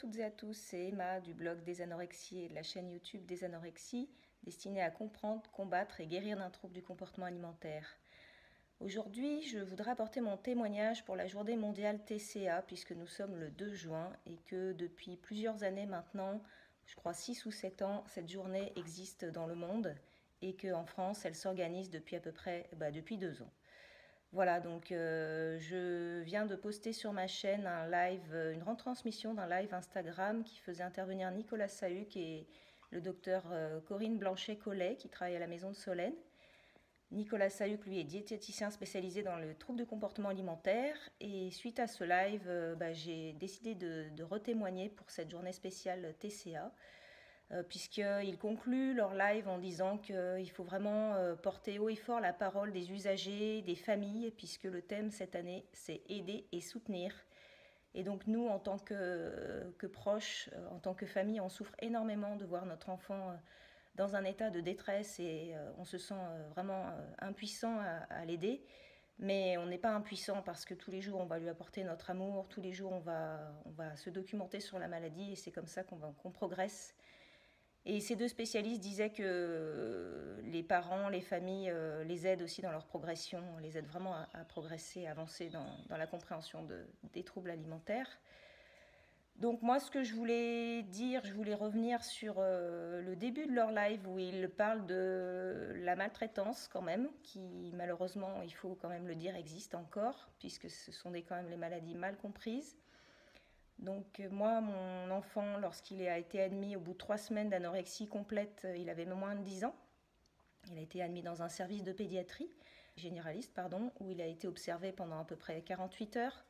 toutes et à tous, c'est Emma du blog des anorexies et de la chaîne YouTube des anorexies, destinée à comprendre, combattre et guérir d'un trouble du comportement alimentaire. Aujourd'hui, je voudrais apporter mon témoignage pour la journée mondiale TCA, puisque nous sommes le 2 juin et que depuis plusieurs années maintenant, je crois 6 ou 7 ans, cette journée existe dans le monde et qu'en France, elle s'organise depuis à peu près depuis 2 ans. Voilà, donc je viens de poster sur ma chaîne un live, une retransmission d'un live Instagram qui faisait intervenir Nicolas Sahuc et le docteur Corinne Blanchet-Collet qui travaille à la Maison de Solène. Nicolas Sahuc, lui, est diététicien spécialisé dans le trouble du comportement alimentaire. Et suite à ce live, j'ai décidé de retémoigner pour cette journée spéciale TCA. Puisqu'ils concluent leur live en disant qu'il faut vraiment porter haut et fort la parole des usagers, des familles, puisque le thème cette année, c'est aider et soutenir. Et donc nous, en tant que proches, en tant que famille, on souffre énormément de voir notre enfant dans un état de détresse et on se sent vraiment impuissant à l'aider. Mais on n'est pas impuissant parce que tous les jours, on va lui apporter notre amour, tous les jours, on va se documenter sur la maladie et c'est comme ça qu'on progresse. Et ces deux spécialistes disaient que les parents, les familles les aident aussi dans leur progression, les aident vraiment à progresser, à avancer dans la compréhension des troubles alimentaires. Donc moi, ce que je voulais dire, je voulais revenir sur le début de leur live où ils parlent de la maltraitance quand même, qui malheureusement, il faut quand même le dire, existe encore, puisque ce sont quand même les maladies mal comprises. Donc moi, mon enfant, lorsqu'il a été admis au bout de 3 semaines d'anorexie complète, il avait moins de 10 ans. Il a été admis dans un service de pédiatrie, généraliste, pardon, où il a été observé pendant à peu près 48 heures.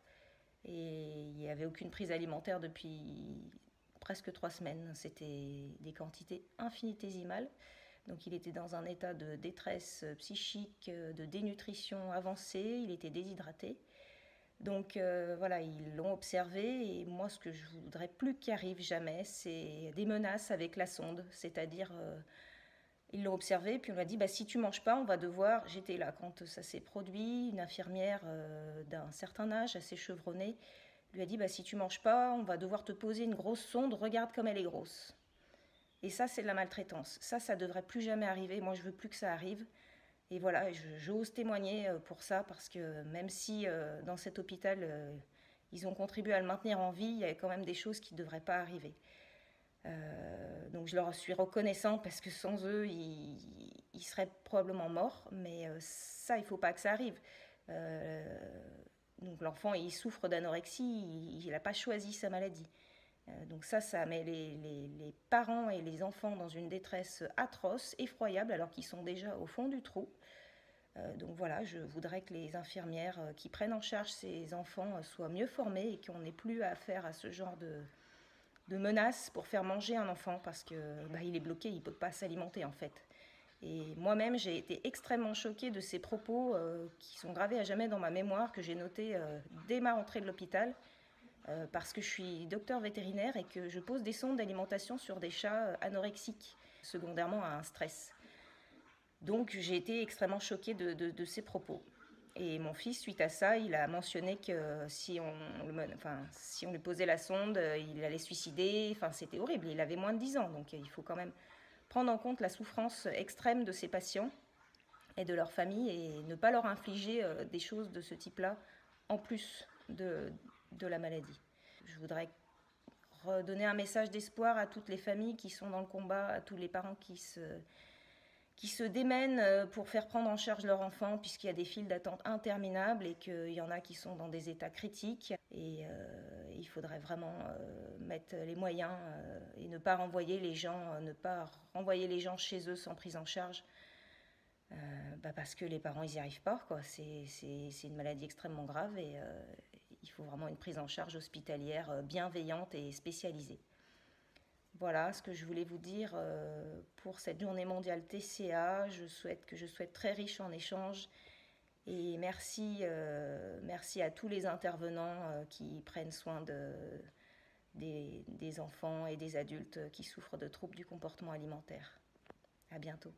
Et il n'y avait aucune prise alimentaire depuis presque 3 semaines. C'était des quantités infinitésimales. Donc il était dans un état de détresse psychique, de dénutrition avancée, il était déshydraté. Donc voilà, ils l'ont observé et moi ce que je voudrais plus qu'il arrive jamais, c'est des menaces avec la sonde. C'est-à-dire, ils l'ont observé puis on lui a dit si tu manges pas, on va devoir. J'étais là quand ça s'est produit, une infirmière d'un certain âge, assez chevronnée, lui a dit si tu manges pas, on va devoir te poser une grosse sonde, regarde comme elle est grosse. Et ça c'est de la maltraitance. Ça devrait plus jamais arriver. Moi je veux plus que ça arrive. Et voilà, j'ose témoigner pour ça parce que même si dans cet hôpital, ils ont contribué à le maintenir en vie, il y avait quand même des choses qui ne devraient pas arriver. Donc je leur suis reconnaissant parce que sans eux, ils seraient probablement morts. Mais ça, il ne faut pas que ça arrive. Donc l'enfant, il souffre d'anorexie, il n'a pas choisi sa maladie. Donc ça met les parents et les enfants dans une détresse atroce, effroyable, alors qu'ils sont déjà au fond du trou. Donc voilà, je voudrais que les infirmières qui prennent en charge ces enfants soient mieux formées et qu'on n'ait plus affaire à ce genre de menaces pour faire manger un enfant parce que il est bloqué, il ne peut pas s'alimenter en fait. Et moi-même, j'ai été extrêmement choquée de ces propos qui sont gravés à jamais dans ma mémoire, que j'ai notés dès ma rentrée de l'hôpital, parce que je suis docteur vétérinaire et que je pose des sondes d'alimentation sur des chats anorexiques, secondairement à un stress. Donc j'ai été extrêmement choquée de ces propos. Et mon fils, suite à ça, il a mentionné que si on lui posait la sonde, il allait se suicider. Enfin, c'était horrible. Il avait moins de 10 ans. Donc il faut quand même prendre en compte la souffrance extrême de ces patients et de leurs familles et ne pas leur infliger des choses de ce type-là en plus de la maladie. Je voudrais redonner un message d'espoir à toutes les familles qui sont dans le combat, à tous les parents qui se démènent pour faire prendre en charge leur enfant puisqu'il y a des files d'attente interminables et qu'il y en a qui sont dans des états critiques. Et il faudrait vraiment mettre les moyens et ne pas renvoyer les gens chez eux sans prise en charge. Parce que les parents, ils n'y arrivent pas, quoi. C'est une maladie extrêmement grave et il faut vraiment une prise en charge hospitalière bienveillante et spécialisée. Voilà ce que je voulais vous dire pour cette journée mondiale TCA. Je souhaite très riche en échanges. Et merci à tous les intervenants qui prennent soin des enfants et des adultes qui souffrent de troubles du comportement alimentaire. À bientôt.